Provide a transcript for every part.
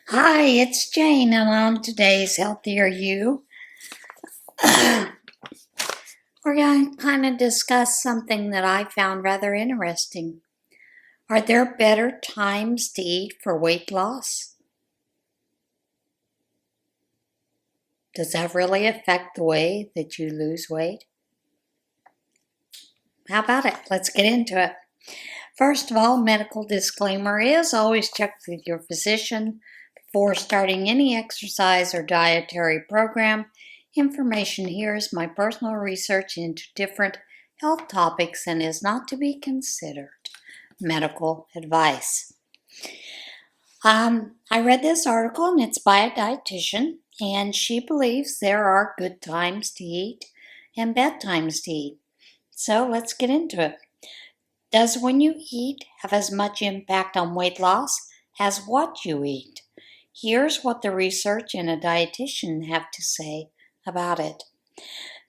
Hi, it's Jane, and on today's Healthier You, we're going to kind of discuss something that I found rather interesting. Are there better times to eat for weight loss? Does that really affect the way that you lose weight? How about it? Let's get into it. First of all, medical disclaimer is always check with your physician before starting any exercise or dietary program. Information here is my personal research into different health topics and is not to be considered medical advice. I read this article and it's by a dietitian, and she believes there are good times to eat and bad times to eat. So let's get into it. Does when you eat have as much impact on weight loss as what you eat? Here's what the research and a dietitian have to say about it.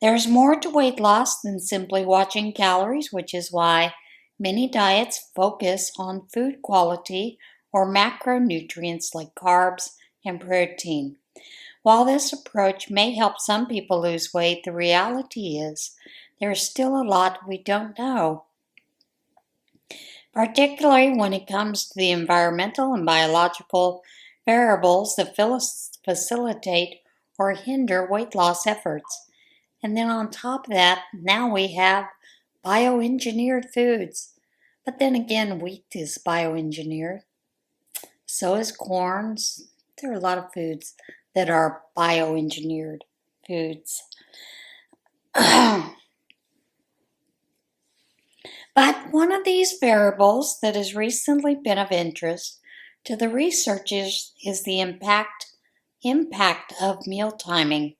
There's more to weight loss than simply watching calories, which is why many diets focus on food quality or macronutrients like carbs and protein. While this approach may help some people lose weight, the reality is there's still a lot we don't know, particularly when it comes to the environmental and biological variables that facilitate or hinder weight loss efforts. And then on top of that, now we have bioengineered foods. But then again, wheat is bioengineered. So is corn. There are a lot of foods that are bioengineered foods. But one of these variables that has recently been of interest to the researchers is the impact of meal timing.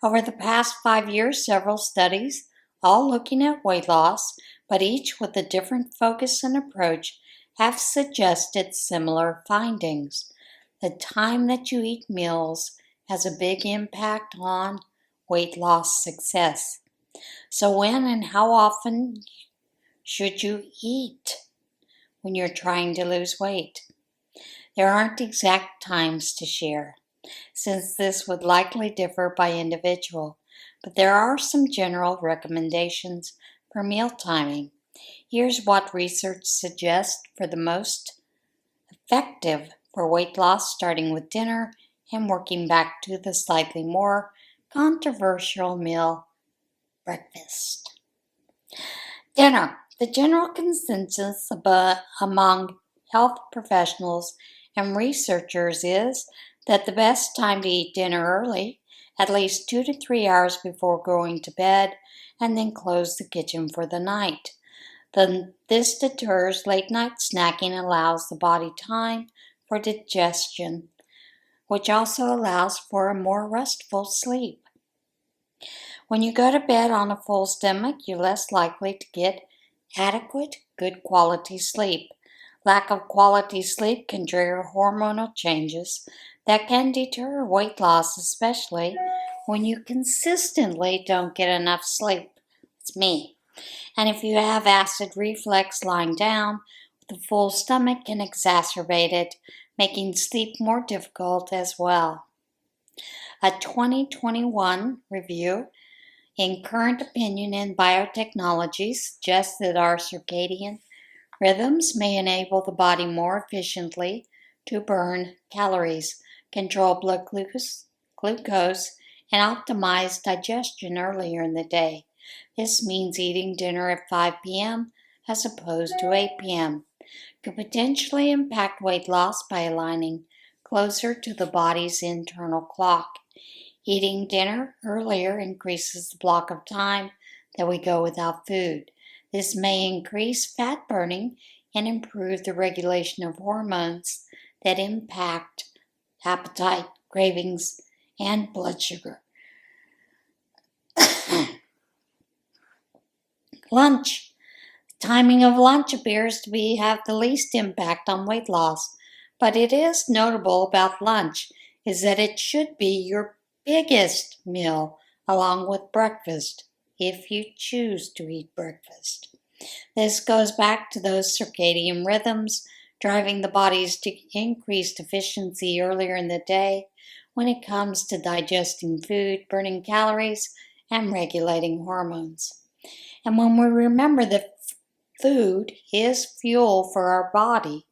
Over the past 5 years, several studies, all looking at weight loss, but each with a different focus and approach, have suggested similar findings. The time that you eat meals has a big impact on weight loss success. So when and how often should you eat when you're trying to lose weight? There aren't exact times to share, since this would likely differ by individual, but there are some general recommendations for meal timing. Here's what research suggests for the most effective for weight loss, starting with dinner and working back to the slightly more controversial meal, breakfast. Dinner. The general consensus among health professionals and researchers is that the best time to eat dinner early, at least 2 to 3 hours before going to bed, and then close the kitchen for the night. This deters late night snacking and allows the body time for digestion, which also allows for a more restful sleep. When you go to bed on a full stomach, you're less likely to get adequate, good quality sleep. Lack of quality sleep can trigger hormonal changes that can deter weight loss, especially when you consistently don't get enough sleep. It's me. And if you have acid reflux, lying down with a full stomach can exacerbate it, making sleep more difficult as well. A 2021 review in Current Opinion in Biotechnology suggests that our circadian rhythms may enable the body more efficiently to burn calories, control blood glucose, and optimize digestion earlier in the day. This means eating dinner at 5 p.m. as opposed to 8 p.m. could potentially impact weight loss by aligning closer to the body's internal clock. Eating dinner earlier increases the block of time that we go without food. This may increase fat burning and improve the regulation of hormones that impact appetite, cravings, and blood sugar. Lunch. The timing of lunch appears to have the least impact on weight loss, but it is notable about lunch is that it should be your biggest meal along with breakfast if you choose to eat breakfast. This goes back to those circadian rhythms driving the bodies to increased efficiency earlier in the day when it comes to digesting food, burning calories, and regulating hormones. And when we remember that food is fuel for our body,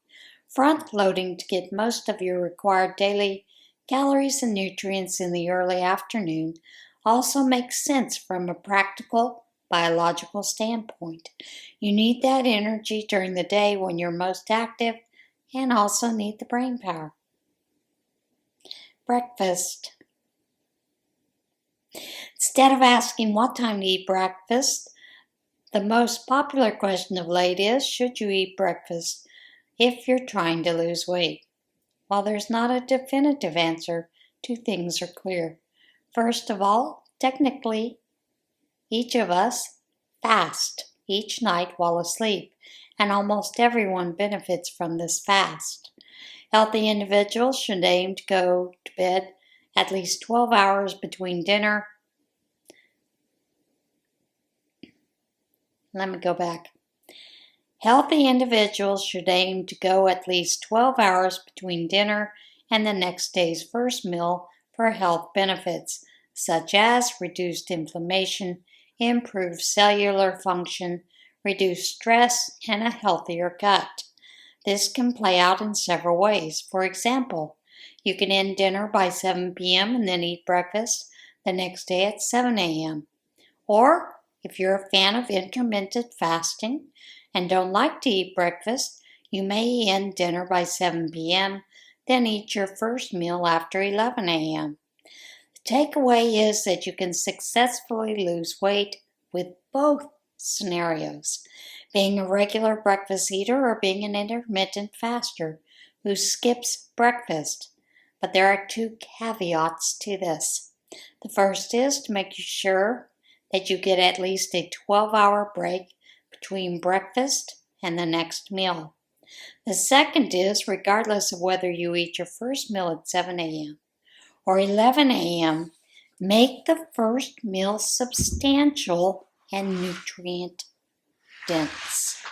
front loading to get most of your required daily calories and nutrients in the early afternoon also makes sense from a practical biological standpoint. You need that energy during the day when you're most active and also need the brain power. Breakfast. Instead of asking what time to eat breakfast, the most popular question of late is, should you eat breakfast if you're trying to lose weight? While there's not a definitive answer, two things are clear. First of all, technically, each of us fast each night while asleep, and almost everyone benefits from this fast. Healthy individuals should aim to go to bed at least 12 hours between dinner. Let me go back. Healthy individuals should aim to go at least 12 hours between dinner and the next day's first meal for health benefits, such as reduced inflammation, improved cellular function, reduced stress, and a healthier gut. This can play out in several ways. For example, you can end dinner by 7 p.m. and then eat breakfast the next day at 7 a.m. Or, if you're a fan of intermittent fasting and don't like to eat breakfast, you may end dinner by 7 p.m., then eat your first meal after 11 a.m. The takeaway is that you can successfully lose weight with both scenarios, being a regular breakfast eater or being an intermittent faster who skips breakfast. But there are two caveats to this. The first is to make sure that you get at least a 12-hour break between breakfast and the next meal. The second is, regardless of whether you eat your first meal at 7 a.m. or 11 a.m., make the first meal substantial and nutrient dense.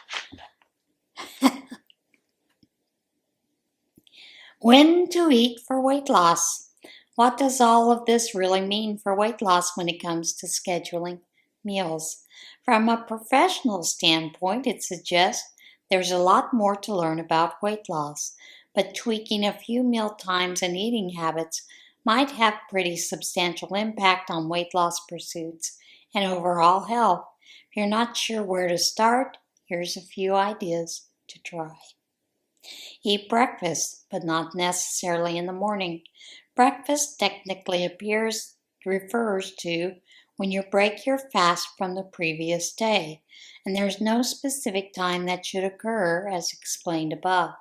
When to eat for weight loss. What does all of this really mean for weight loss when it comes to scheduling meals? From a professional standpoint, it suggests there's a lot more to learn about weight loss, but tweaking a few meal times and eating habits might have pretty substantial impact on weight loss pursuits and overall health. If you're not sure where to start, here's a few ideas to try. Eat breakfast, but not necessarily in the morning. Breakfast technically refers to when you break your fast from the previous day, and there's no specific time that should occur as explained above.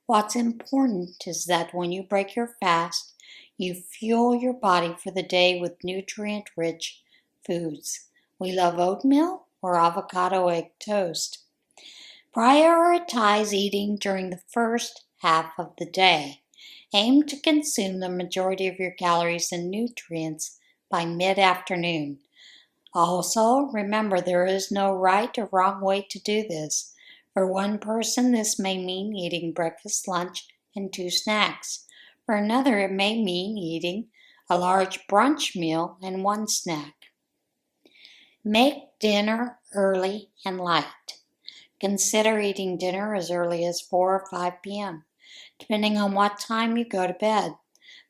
What's important is that when you break your fast, you fuel your body for the day with nutrient-rich foods. We love oatmeal or avocado egg toast. Prioritize eating during the first half of the day. Aim to consume the majority of your calories and nutrients by mid-afternoon. Also, remember there is no right or wrong way to do this. For one person, this may mean eating breakfast, lunch, and 2 snacks. For another, it may mean eating a large brunch meal and 1 snack. Make dinner early and light. Consider eating dinner as early as 4 or 5 p.m., depending on what time you go to bed,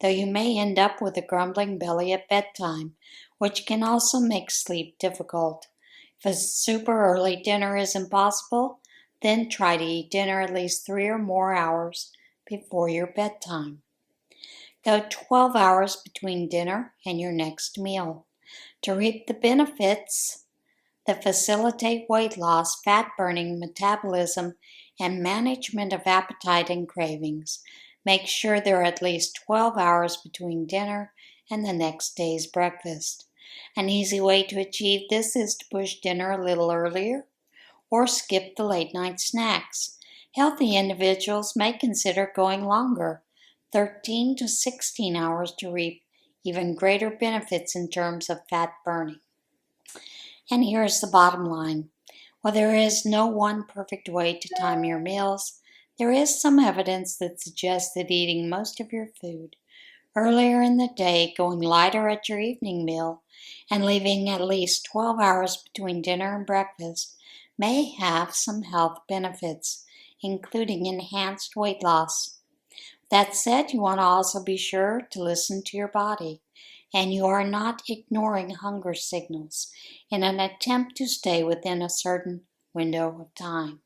though you may end up with a grumbling belly at bedtime, which can also make sleep difficult. If a super early dinner is impossible, then try to eat dinner at least 3 or more hours before your bedtime. Go 12 hours between dinner and your next meal. To reap the benefits that facilitate weight loss, fat burning, metabolism, and management of appetite and cravings, make sure there are at least 12 hours between dinner and the next day's breakfast. An easy way to achieve this is to push dinner a little earlier or skip the late night snacks. Healthy individuals may consider going longer, 13 to 16 hours, to reap even greater benefits in terms of fat burning. And here's the bottom line. While there is no one perfect way to time your meals, There is some evidence that suggests that eating most of your food earlier in the day, going lighter at your evening meal, and leaving at least 12 hours between dinner and breakfast may have some health benefits, including enhanced weight loss. That said, you want to also be sure to listen to your body, and you are not ignoring hunger signals in an attempt to stay within a certain window of time.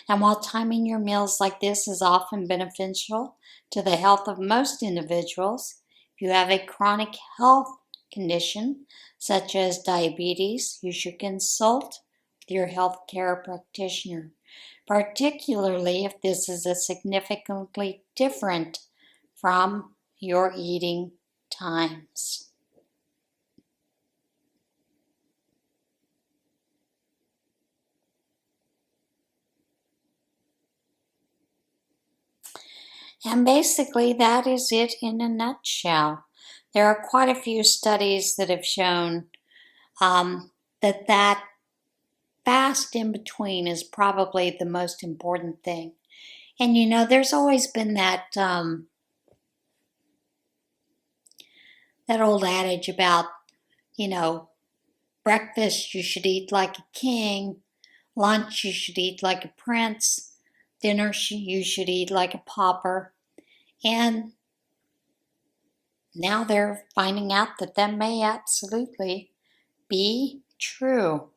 And while timing your meals like this is often beneficial to the health of most individuals, if you have a chronic health condition such as diabetes, you should consult with your healthcare practitioner, particularly if this is a significantly different from your eating times. And basically, that is it in a nutshell. There are quite a few studies that have shown that fast in between is probably the most important thing. And there's always been that old adage about, breakfast you should eat like a king, lunch you should eat like a prince, dinner you should eat like a pauper. And now they're finding out that may absolutely be true.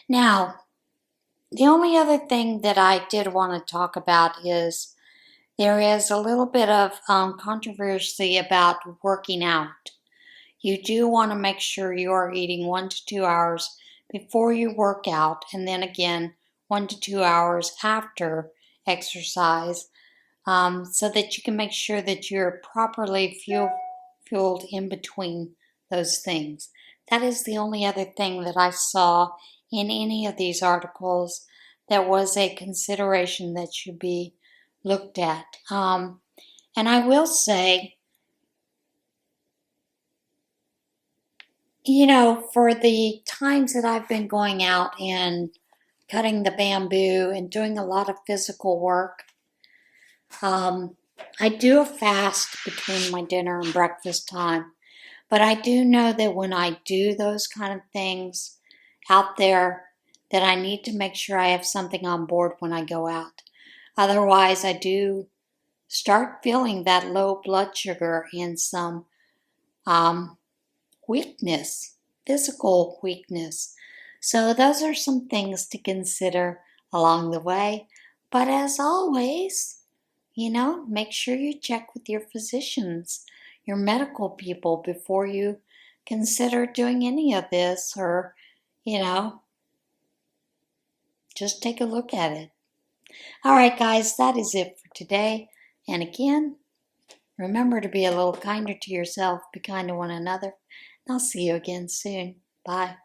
Now, the only other thing that I did want to talk about is there is a little bit of controversy about working out. You do want to make sure you are eating 1 to 2 hours before you work out, and then again 1 to 2 hours after exercise, so that you can make sure that you're properly fueled in between those things. That is the only other thing that I saw in any of these articles that was a consideration that should be looked at. And I will say, for the times that I've been going out and cutting the bamboo and doing a lot of physical work, I do a fast between my dinner and breakfast time. But I do know that when I do those kind of things out there, that I need to make sure I have something on board when I go out. Otherwise, I do start feeling that low blood sugar and some weakness, physical weakness. So those are some things to consider along the way. But as always, make sure you check with your physicians, your medical people, before you consider doing any of this, or, just take a look at it. All right, guys, that is it for today. And again, remember to be a little kinder to yourself, be kind to one another. And I'll see you again soon. Bye.